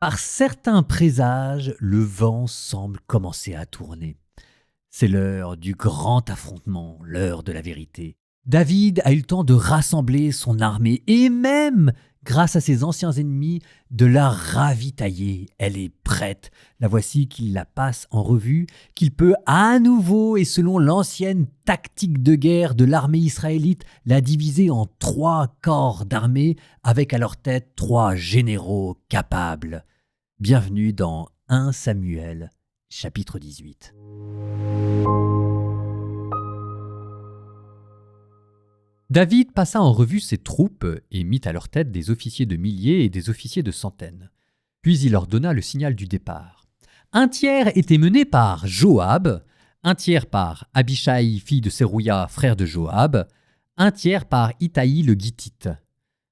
Par certains présages, le vent semble commencer à tourner. C'est l'heure du grand affrontement, l'heure de la vérité. David a eu le temps de rassembler son armée et même, grâce à ses anciens ennemis, de la ravitailler. Elle est prête. La voici qu'il la passe en revue, qu'il peut à nouveau, et selon l'ancienne tactique de guerre de l'armée israélite, la diviser en 3 corps d'armée avec à leur tête 3 généraux capables. Bienvenue dans 1 Samuel, chapitre 18. David passa en revue ses troupes et mit à leur tête des officiers de milliers et des officiers de centaines. Puis il leur donna le signal du départ. Un tiers était mené par Joab, un tiers par Abishai, fille de Sérouia, frère de Joab, un tiers par Itaï le Gittite.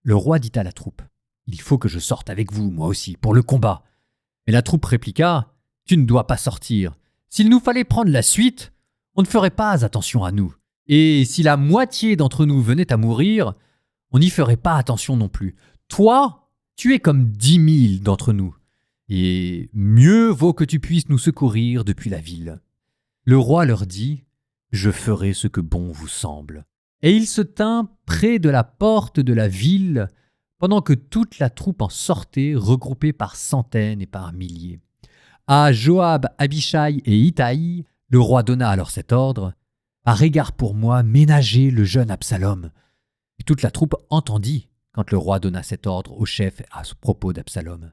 Le roi dit à la troupe : « Il faut que je sorte avec vous, moi aussi, pour le combat. » Mais la troupe répliqua : « Tu ne dois pas sortir. S'il nous fallait prendre la suite, on ne ferait pas attention à nous. Et si la moitié d'entre nous venait à mourir, on n'y ferait pas attention non plus. Toi, tu es comme 10 000 d'entre nous. Et mieux vaut que tu puisses nous secourir depuis la ville. » Le roi leur dit : « Je ferai ce que bon vous semble. » Et il se tint près de la porte de la ville, pendant que toute la troupe en sortait, regroupée par centaines et par milliers. À Joab, Abishai et Itaï, le roi donna alors cet ordre : « Par égard pour moi, ménagez le jeune Absalom. » Et toute la troupe entendit quand le roi donna cet ordre au chef à ce propos d'Absalom.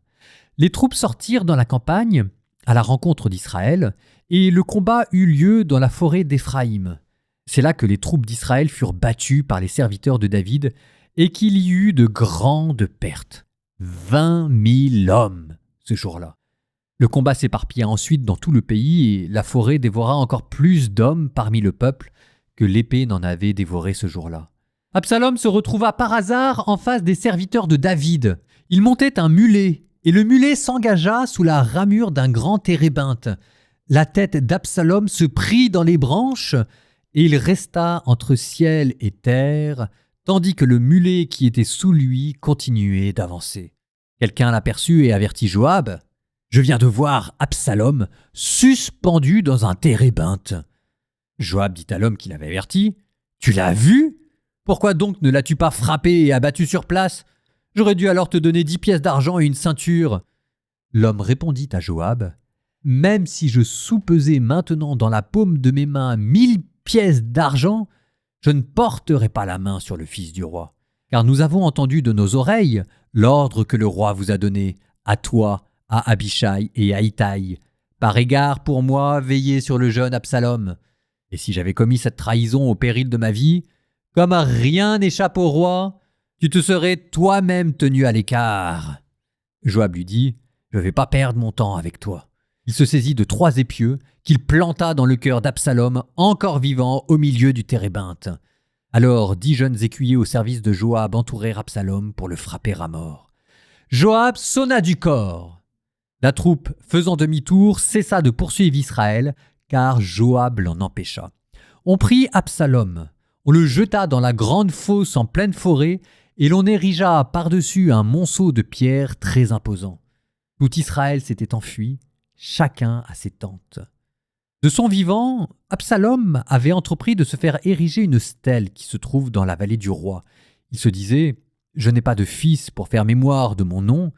Les troupes sortirent dans la campagne à la rencontre d'Israël, et le combat eut lieu dans la forêt d'Éphraïm. C'est là que les troupes d'Israël furent battues par les serviteurs de David, et qu'il y eut de grandes pertes. 20 000 hommes ce jour-là. Le combat s'éparpilla ensuite dans tout le pays et la forêt dévora encore plus d'hommes parmi le peuple que l'épée n'en avait dévoré ce jour-là. Absalom se retrouva par hasard en face des serviteurs de David. Il montait un mulet et le mulet s'engagea sous la ramure d'un grand térébinthe. La tête d'Absalom se prit dans les branches et il resta entre ciel et terre, tandis que le mulet qui était sous lui continuait d'avancer. Quelqu'un l'aperçut et avertit Joab : « Je viens de voir Absalom suspendu dans un térébinthe. » Joab dit à l'homme qui l'avait averti : « Tu l'as vu ? Pourquoi donc ne l'as-tu pas frappé et abattu sur place ? J'aurais dû alors te donner 10 pièces d'argent et une ceinture. » L'homme répondit à Joab : « Même si je soupesais maintenant dans la paume de mes mains 1000 pièces d'argent, je ne porterai pas la main sur le fils du roi, car nous avons entendu de nos oreilles l'ordre que le roi vous a donné, à toi, à Abishai et à Itaï. Par égard pour moi, veillez sur le jeune Absalom. Et si j'avais commis cette trahison au péril de ma vie, comme rien n'échappe au roi, tu te serais toi-même tenu à l'écart. » Joab lui dit : « Je ne vais pas perdre mon temps avec toi. » Il se saisit de 3 épieux qu'il planta dans le cœur d'Absalom, encore vivant au milieu du térébinthe. Alors 10 jeunes écuyers au service de Joab entourèrent Absalom pour le frapper à mort. Joab sonna du cor. La troupe, faisant demi-tour, cessa de poursuivre Israël, car Joab l'en empêcha. On prit Absalom, on le jeta dans la grande fosse en pleine forêt, et l'on érigea par-dessus un monceau de pierres très imposant. Tout Israël s'était enfui, chacun à ses tentes. De son vivant, Absalom avait entrepris de se faire ériger une stèle qui se trouve dans la vallée du roi. Il se disait : « Je n'ai pas de fils pour faire mémoire de mon nom »,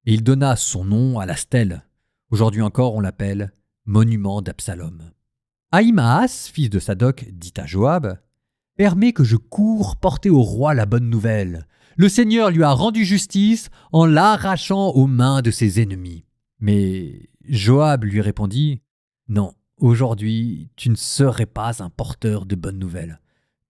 et il donna son nom à la stèle. Aujourd'hui encore, on l'appelle monument d'Absalom. Ahimaas, fils de Sadoc, dit à Joab : « Permets que je coure porter au roi la bonne nouvelle. Le Seigneur lui a rendu justice en l'arrachant aux mains de ses ennemis. » Mais Joab lui répondit : « Non, aujourd'hui, tu ne serais pas un porteur de bonnes nouvelles.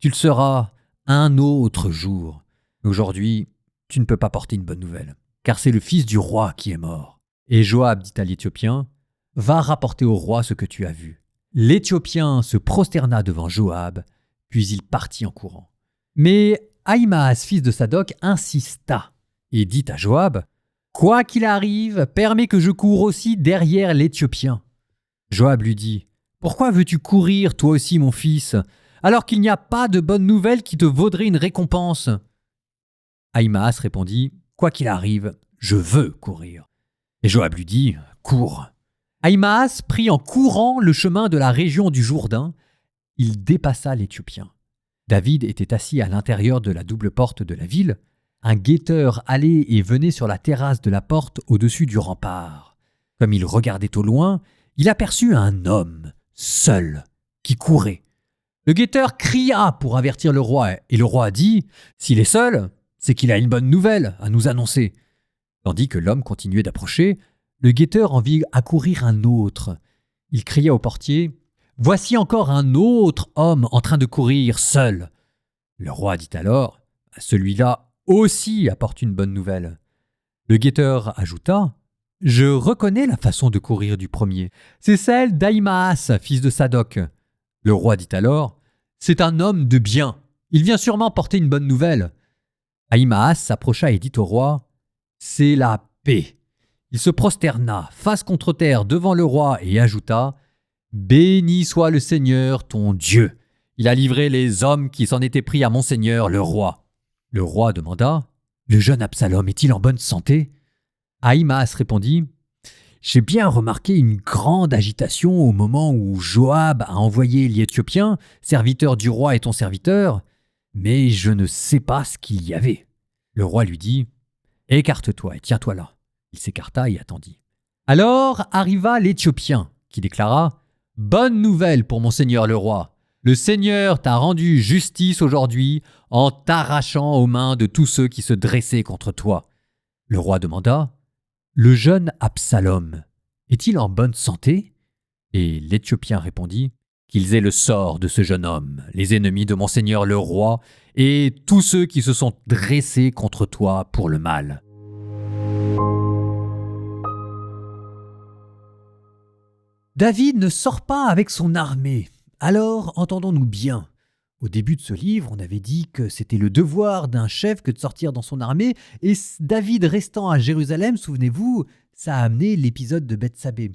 Tu le seras un autre jour. Aujourd'hui, tu ne peux pas porter une bonne nouvelle, car c'est le fils du roi qui est mort. » Et Joab dit à l'Éthiopien : « Va rapporter au roi ce que tu as vu. » L'Éthiopien se prosterna devant Joab, puis il partit en courant. Mais Ahimaas, fils de Sadoc, insista et dit à Joab : « Quoi qu'il arrive, permets que je coure aussi derrière l'Éthiopien. » Joab lui dit : « Pourquoi veux-tu courir, toi aussi, mon fils, alors qu'il n'y a pas de bonne nouvelle qui te vaudrait une récompense ?» Ahimaas répondit : « Quoi qu'il arrive, je veux courir. » Et Joab lui dit « Cours !» Ahimaas prit en courant le chemin de la région du Jourdain. Il dépassa l'Éthiopien. David était assis à l'intérieur de la double porte de la ville. Un guetteur allait et venait sur la terrasse de la porte au-dessus du rempart. Comme il regardait au loin, il aperçut un homme, seul, qui courait. Le guetteur cria pour avertir le roi, et le roi dit « S'il est seul, c'est qu'il a une bonne nouvelle à nous annoncer. » Tandis que l'homme continuait d'approcher, le guetteur en vit accourir un autre. Il cria au portier « Voici encore un autre homme en train de courir seul. » Le roi dit alors « Celui-là aussi apporte une bonne nouvelle. » Le guetteur ajouta « Je reconnais la façon de courir du premier. C'est celle d'Ahimaas, fils de Sadoc. » Le roi dit alors « C'est un homme de bien. Il vient sûrement porter une bonne nouvelle. » Ahimaas s'approcha et dit au roi « C'est la paix. » Il se prosterna face contre terre devant le roi et ajouta « Béni soit le Seigneur ton Dieu. Il a livré les hommes qui s'en étaient pris à mon seigneur le roi. » Le roi demanda « Le jeune Absalom est-il en bonne santé ?» Ahimaas répondit « J'ai bien remarqué une grande agitation au moment où Joab a envoyé l'Éthiopien, serviteur du roi et ton serviteur, mais je ne sais pas ce qu'il y avait. » Le roi lui dit « Écarte-toi et tiens-toi là. » Il s'écarta et attendit. Alors arriva l'Éthiopien, qui déclara « Bonne nouvelle pour mon seigneur le roi. Le Seigneur t'a rendu justice aujourd'hui en t'arrachant aux mains de tous ceux qui se dressaient contre toi. » Le roi demanda « Le jeune Absalom est-il en bonne santé ?» Et l'Éthiopien répondit « Qu'ils aient le sort de ce jeune homme, les ennemis de mon seigneur le roi, et tous ceux qui se sont dressés contre toi pour le mal. » David ne sort pas avec son armée. Alors, entendons-nous bien. Au début de ce livre, on avait dit que c'était le devoir d'un chef que de sortir dans son armée, et David restant à Jérusalem, souvenez-vous, ça a amené l'épisode de Bethsabée.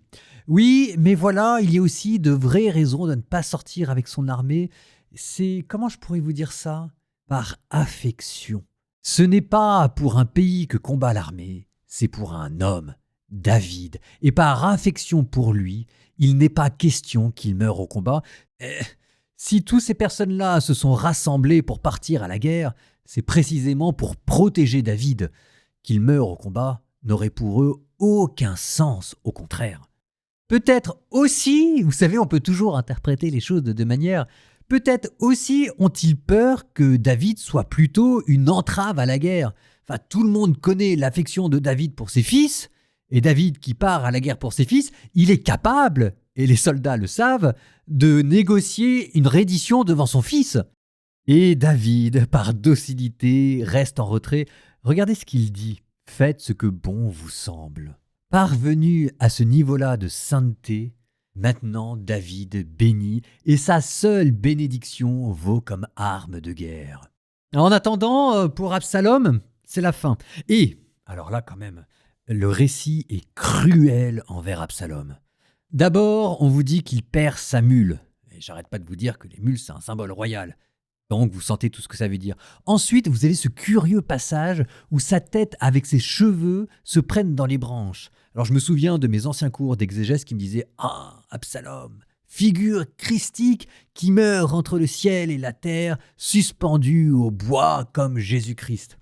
Oui, mais voilà, il y a aussi de vraies raisons de ne pas sortir avec son armée. C'est, comment je pourrais vous dire ça ? Par affection. Ce n'est pas pour un pays que combat l'armée, c'est pour un homme, David, et par affection pour lui, il n'est pas question qu'il meure au combat. Si toutes ces personnes-là se sont rassemblées pour partir à la guerre, c'est précisément pour protéger David. Qu'il meure au combat n'aurait pour eux aucun sens, au contraire. Peut-être aussi, vous savez, on peut toujours interpréter les choses de deux manières, peut-être aussi ont-ils peur que David soit plutôt une entrave à la guerre. Enfin, tout le monde connaît l'affection de David pour ses fils, et David qui part à la guerre pour ses fils, il est capable, et les soldats le savent, de négocier une reddition devant son fils. Et David, par docilité, reste en retrait. Regardez ce qu'il dit. « Faites ce que bon vous semble. » Parvenu à ce niveau-là de sainteté, maintenant David bénit, et sa seule bénédiction vaut comme arme de guerre. En attendant, pour Absalom, c'est la fin. Et, alors là quand même, le récit est cruel envers Absalom. D'abord, on vous dit qu'il perd sa mule. Et j'arrête pas de vous dire que les mules, c'est un symbole royal. Donc, vous sentez tout ce que ça veut dire. Ensuite, vous avez ce curieux passage où sa tête avec ses cheveux se prennent dans les branches. Alors, je me souviens de mes anciens cours d'exégèse qui me disaient « Ah, Absalom, figure christique qui meurt entre le ciel et la terre, suspendu au bois comme Jésus-Christ. »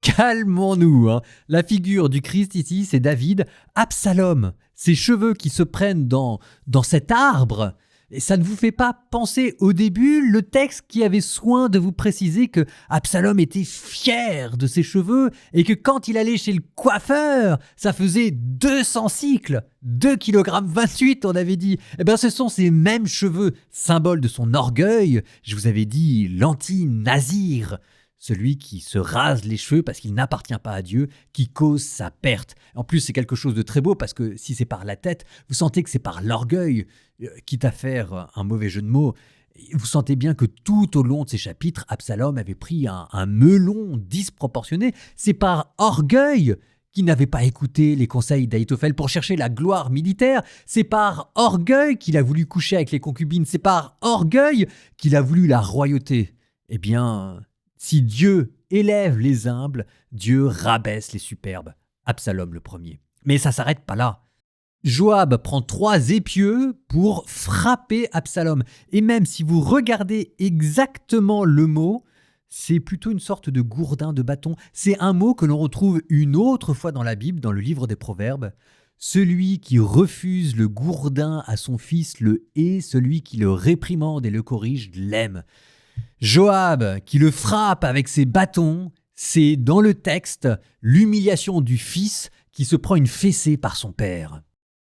Calmons-nous, hein. La figure du Christ ici, c'est David. Absalom, ses cheveux qui se prennent dans cet arbre. Et ça ne vous fait pas penser au début le texte qui avait soin de vous préciser que Absalom était fier de ses cheveux et que quand il allait chez le coiffeur, ça faisait 200 cycles, 2,28 kg on avait dit. Eh bien ce sont ces mêmes cheveux, symbole de son orgueil, je vous avais dit l'anti-nazir. Celui qui se rase les cheveux parce qu'il n'appartient pas à Dieu, qui cause sa perte. En plus, c'est quelque chose de très beau parce que si c'est par la tête, vous sentez que c'est par l'orgueil, quitte à faire un mauvais jeu de mots. Vous sentez bien que tout au long de ces chapitres, Absalom avait pris un melon disproportionné. C'est par orgueil qu'il n'avait pas écouté les conseils d'Ahitophel pour chercher la gloire militaire. C'est par orgueil qu'il a voulu coucher avec les concubines. C'est par orgueil qu'il a voulu la royauté. Eh bien, si Dieu élève les humbles, Dieu rabaisse les superbes. Absalom le premier. Mais ça s'arrête pas là. Joab prend 3 épieux pour frapper Absalom. Et même si vous regardez exactement le mot, c'est plutôt une sorte de gourdin de bâton. C'est un mot que l'on retrouve une autre fois dans la Bible, dans le livre des Proverbes. Celui qui refuse le gourdin à son fils le hait, celui qui le réprimande et le corrige l'aime. Joab qui le frappe avec ses bâtons, c'est dans le texte l'humiliation du fils qui se prend une fessée par son père.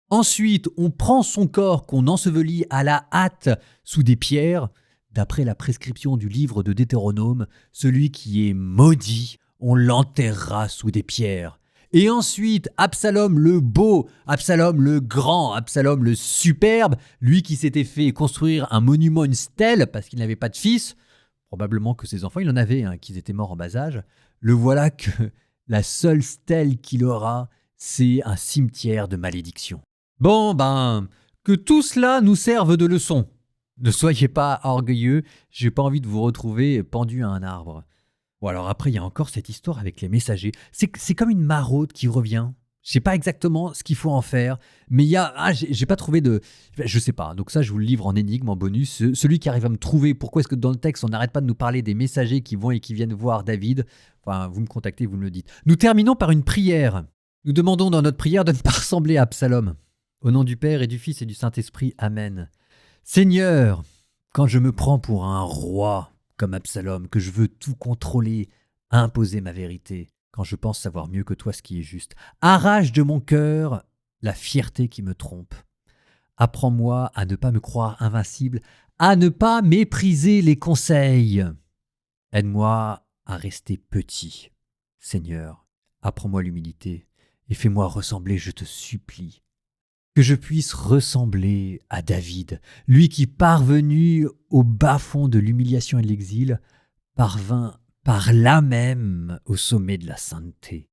Ensuite, on prend son corps qu'on ensevelit à la hâte sous des pierres. D'après la prescription du livre de Deutéronome, celui qui est maudit, on l'enterrera sous des pierres. Et ensuite, Absalom le beau, Absalom le grand, Absalom le superbe, lui qui s'était fait construire un monument, une stèle, parce qu'il n'avait pas de fils, probablement que ses enfants, il en avait, qu'ils étaient morts en bas âge, le voilà que la seule stèle qu'il aura, c'est un cimetière de malédiction. Bon, que tout cela nous serve de leçon. Ne soyez pas orgueilleux, j'ai pas envie de vous retrouver pendu à un arbre. Bon, alors après, il y a encore cette histoire avec les messagers. C'est comme une maraude qui revient. Je sais pas exactement ce qu'il faut en faire, mais il y a... j'ai pas trouvé de... Je sais pas, donc ça, je vous le livre en énigme, en bonus. Celui qui arrive à me trouver pourquoi est-ce que dans le texte, on n'arrête pas de nous parler des messagers qui vont et qui viennent voir David, enfin, vous me contactez, vous me le dites. Nous terminons par une prière. Nous demandons dans notre prière de ne pas ressembler à Absalom. Au nom du Père et du Fils et du Saint-Esprit, Amen. Seigneur, quand je me prends pour un roi comme Absalom, que je veux tout contrôler, imposer ma vérité, quand je pense savoir mieux que toi ce qui est juste, arrache de mon cœur la fierté qui me trompe. Apprends-moi à ne pas me croire invincible, à ne pas mépriser les conseils. Aide-moi à rester petit. Seigneur, apprends-moi l'humilité et fais-moi ressembler, je te supplie, que je puisse ressembler à David, lui qui, parvenu au bas-fond de l'humiliation et de l'exil, parvint par là même au sommet de la sainteté.